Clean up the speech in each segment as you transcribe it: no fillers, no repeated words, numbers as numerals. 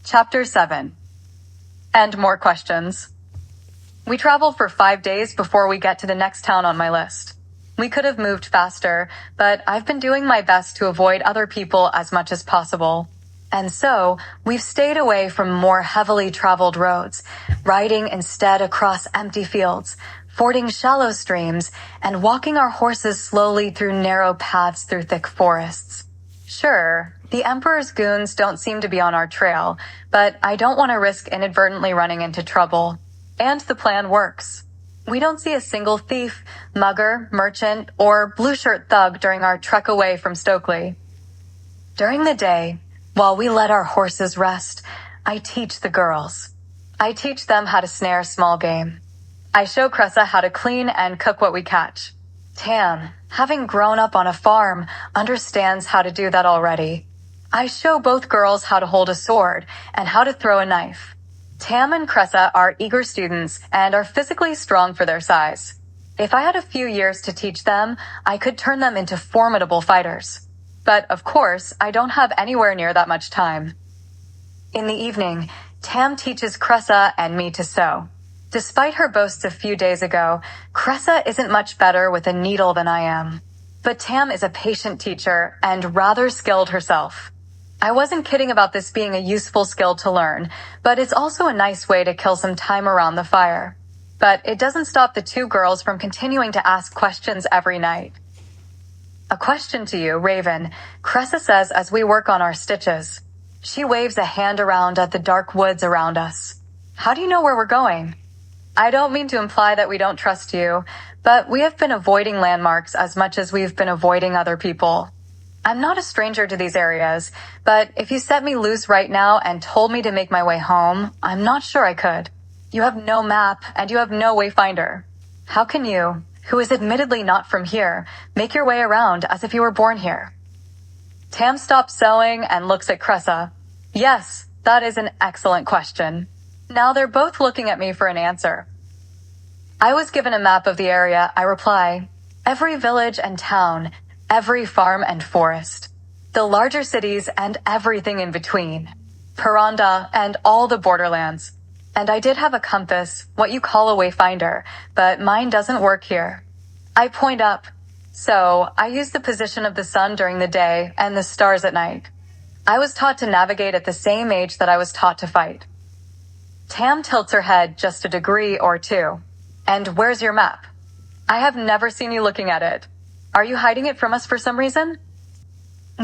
Chapter 7. And more questions. We travel for 5 days before we get to the next town on my list. We could have moved faster, but I've been doing my best to avoid other people as much as possible. And so, we've stayed away from more heavily traveled roads, riding instead across empty fields, fording shallow streams, and walking our horses slowly through narrow paths through thick forests. Sure, the Emperor's goons don't seem to be on our trail, but I don't want to risk inadvertently running into trouble. And the plan works. We don't see a single thief, mugger, merchant, or blue-shirt thug during our trek away from Stokely. During the day, while we let our horses rest, I teach the girls. I teach them how to snare small game. I show Cressa how to clean and cook what we catch. Tam, having grown up on a farm, understands how to do that already. I show both girls how to hold a sword and how to throw a knife. Tam and Cressa are eager students and are physically strong for their size. If I had a few years to teach them, I could turn them into formidable fighters. But of course, I don't have anywhere near that much time. In the evening, Tam teaches Cressa and me to sew. Despite her boasts a few days ago, Cressa isn't much better with a needle than I am. But Tam is a patient teacher and rather skilled herself. I wasn't kidding about this being a useful skill to learn, but it's also a nice way to kill some time around the fire. But it doesn't stop the two girls from continuing to ask questions every night. A question to you, Raven, Cressa says as we work on our stitches. She waves a hand around at the dark woods around us. How do you know where we're going? I don't mean to imply that we don't trust you, but we have been avoiding landmarks as much as we've been avoiding other people. I'm not a stranger to these areas, but if you set me loose right now and told me to make my way home, I'm not sure I could. You have no map and you have no wayfinder. How can you, who is admittedly not from here, make your way around as if you were born here? Tam stops sewing and looks at Cressa. Yes, that is an excellent question. Now they're both looking at me for an answer. I was given a map of the area, I reply. Every village and town, every farm and forest. The larger cities and everything in between. Paranda and all the borderlands. And I did have a compass, what you call a wayfinder, but mine doesn't work here. I point up. So, I use the position of the sun during the day and the stars at night. I was taught to navigate at the same age that I was taught to fight. Tam tilts her head just a degree or two. And where's your map? I have never seen you looking at it. Are you hiding it from us for some reason?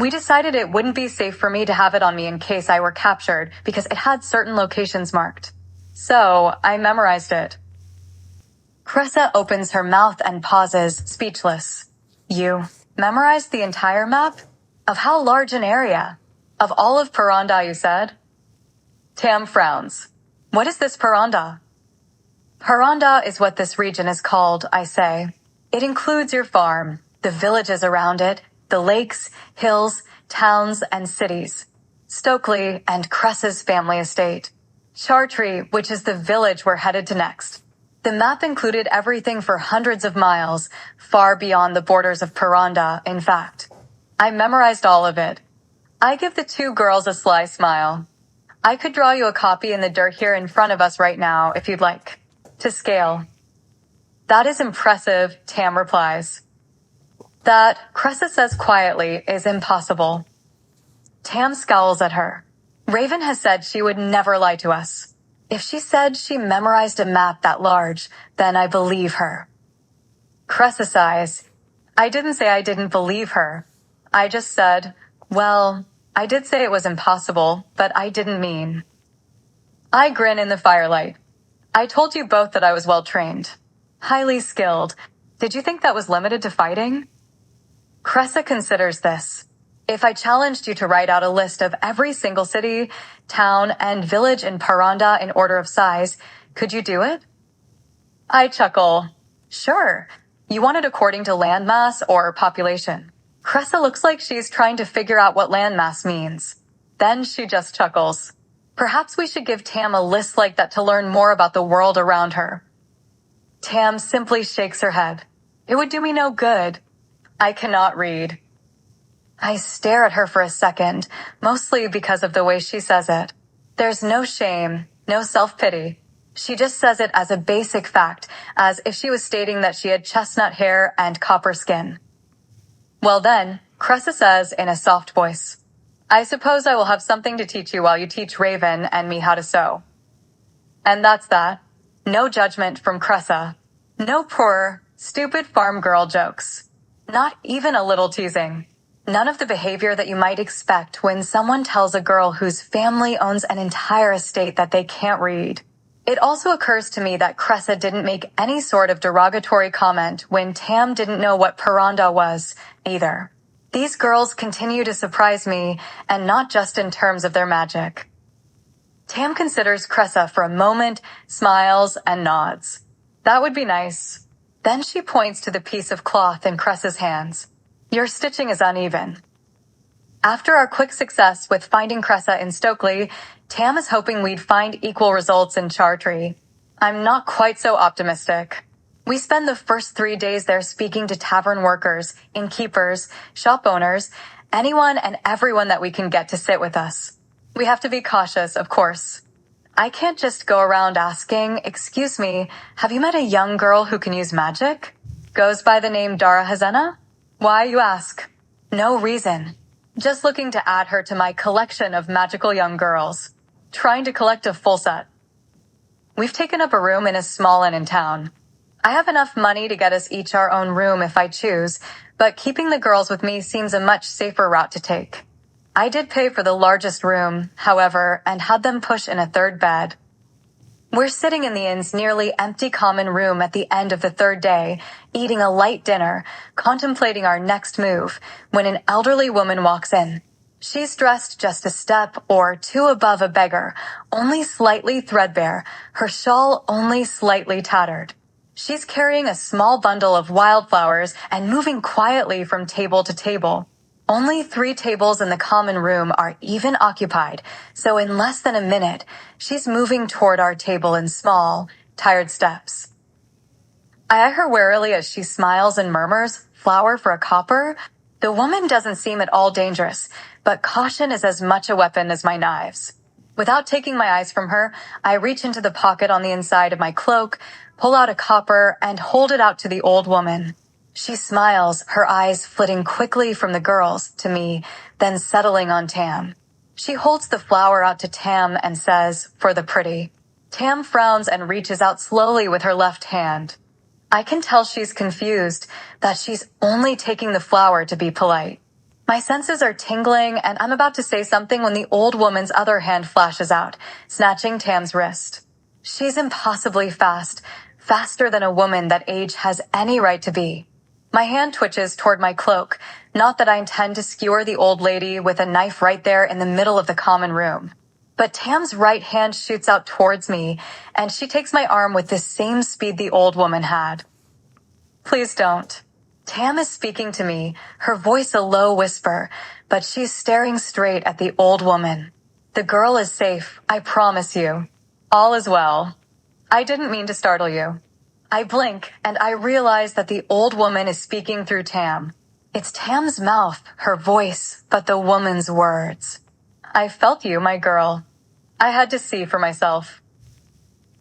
We decided it wouldn't be safe for me to have it on me in case I were captured because it had certain locations marked. So, I memorized it. Cressa opens her mouth and pauses, speechless. You memorized the entire map? Of how large an area? Of all of Paranda, you said? Tam frowns. What is this Paranda? Paranda is what this region is called, I say. It includes your farm, the villages around it, the lakes, hills, towns, and cities. Stokely and Cressa's family estate. Chartree, which is the village we're headed to next. The map included everything for hundreds of miles, far beyond the borders of Paranda, in fact. I memorized all of it. I give the two girls a sly smile. I could draw you a copy in the dirt here in front of us right now, if you'd like. To scale. That is impressive, Tam replies. That, Cressa says quietly, is impossible. Tam scowls at her. Raven has said she would never lie to us. If she said she memorized a map that large, then I believe her. Cressa sighs. I didn't say I didn't believe her. I just said, well, I did say it was impossible, but I didn't mean. I grin in the firelight. I told you both that I was well trained. Highly skilled. Did you think that was limited to fighting? Cressa considers this. If I challenged you to write out a list of every single city, town, and village in Paranda in order of size, could you do it? I chuckle. Sure. You want it according to landmass or population? Cressa looks like she's trying to figure out what landmass means. Then she just chuckles. Perhaps we should give Tam a list like that to learn more about the world around her. Tam simply shakes her head. It would do me no good. I cannot read. I stare at her for a second, mostly because of the way she says it. There's no shame, no self-pity. She just says it as a basic fact, as if she was stating that she had chestnut hair and copper skin. Well then, Cressa says in a soft voice, I suppose I will have something to teach you while you teach Raven and me how to sew. And that's that. No judgment from Cressa. No poor, stupid farm girl jokes. Not even a little teasing. None of the behavior that you might expect when someone tells a girl whose family owns an entire estate that they can't read. It also occurs to me that Cressa didn't make any sort of derogatory comment when Tam didn't know what Paranda was, either. These girls continue to surprise me, and not just in terms of their magic. Tam considers Cressa for a moment, smiles, and nods. That would be nice. Then she points to the piece of cloth in Cressa's hands. Your stitching is uneven. After our quick success with finding Cressa in Stokely, Tam is hoping we'd find equal results in Chartree. I'm not quite so optimistic. We spend the first 3 days there speaking to tavern workers, innkeepers, shop owners, anyone and everyone that we can get to sit with us. We have to be cautious, of course. I can't just go around asking, excuse me, have you met a young girl who can use magic? Goes by the name Dara Hazena? Why, you ask? No reason. Just looking to add her to my collection of magical young girls. Trying to collect a full set. We've taken up a room in a small inn in town. I have enough money to get us each our own room if I choose, but keeping the girls with me seems a much safer route to take. I did pay for the largest room, however, and had them push in a third bed. We're sitting in the inn's nearly empty common room at the end of the third day, eating a light dinner, contemplating our next move, when an elderly woman walks in. She's dressed just a step or two above a beggar, only slightly threadbare, her shawl only slightly tattered. She's carrying a small bundle of wildflowers and moving quietly from table to table. Only 3 tables in the common room are even occupied, so in less than a minute, she's moving toward our table in small, tired steps. I eye her warily as she smiles and murmurs, flour for a copper? The woman doesn't seem at all dangerous, but caution is as much a weapon as my knives. Without taking my eyes from her, I reach into the pocket on the inside of my cloak, pull out a copper, and hold it out to the old woman. She smiles, her eyes flitting quickly from the girls to me, then settling on Tam. She holds the flower out to Tam and says, for the pretty. Tam frowns and reaches out slowly with her left hand. I can tell she's confused, that she's only taking the flower to be polite. My senses are tingling, and I'm about to say something when the old woman's other hand flashes out, snatching Tam's wrist. She's impossibly fast, faster than a woman that age has any right to be. My hand twitches toward my cloak, not that I intend to skewer the old lady with a knife right there in the middle of the common room. But Tam's right hand shoots out towards me, and she takes my arm with the same speed the old woman had. Please don't. Tam is speaking to me, her voice a low whisper, but she's staring straight at the old woman. The girl is safe, I promise you. All is well. I didn't mean to startle you. I blink, and I realize that the old woman is speaking through Tam. It's Tam's mouth, her voice, but the woman's words. I felt you, my girl. I had to see for myself.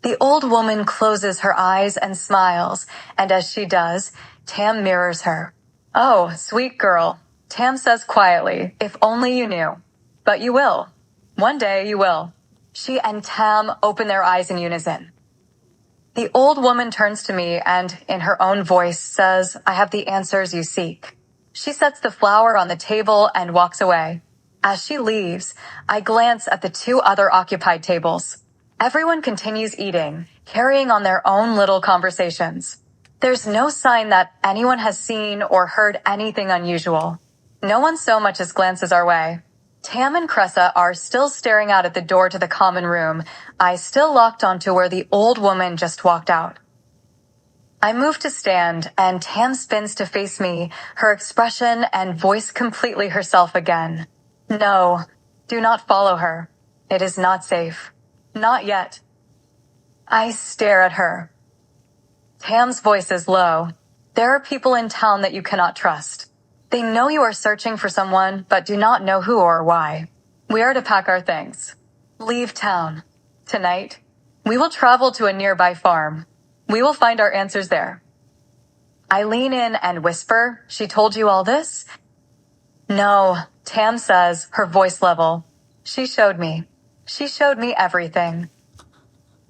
The old woman closes her eyes and smiles, and as she does, Tam mirrors her. Oh, sweet girl. Tam says quietly, if only you knew. But you will. One day you will. She and Tam open their eyes in unison. The old woman turns to me and, in her own voice, says, I have the answers you seek. She sets the flower on the table and walks away. As she leaves, I glance at the 2 other occupied tables. Everyone continues eating, carrying on their own little conversations. There's no sign that anyone has seen or heard anything unusual. No one so much as glances our way. Tam and Cressa are still staring out at the door to the common room, eyes still locked onto where the old woman just walked out. I move to stand, and Tam spins to face me, her expression and voice completely herself again. No, do not follow her. It is not safe. Not yet. I stare at her. Tam's voice is low. There are people in town that you cannot trust. They know you are searching for someone, but do not know who or why. We are to pack our things. Leave town. Tonight, we will travel to a nearby farm. We will find our answers there. I lean in and whisper, "She told you all this?" "No," Tam says, her voice level. She showed me. She showed me everything.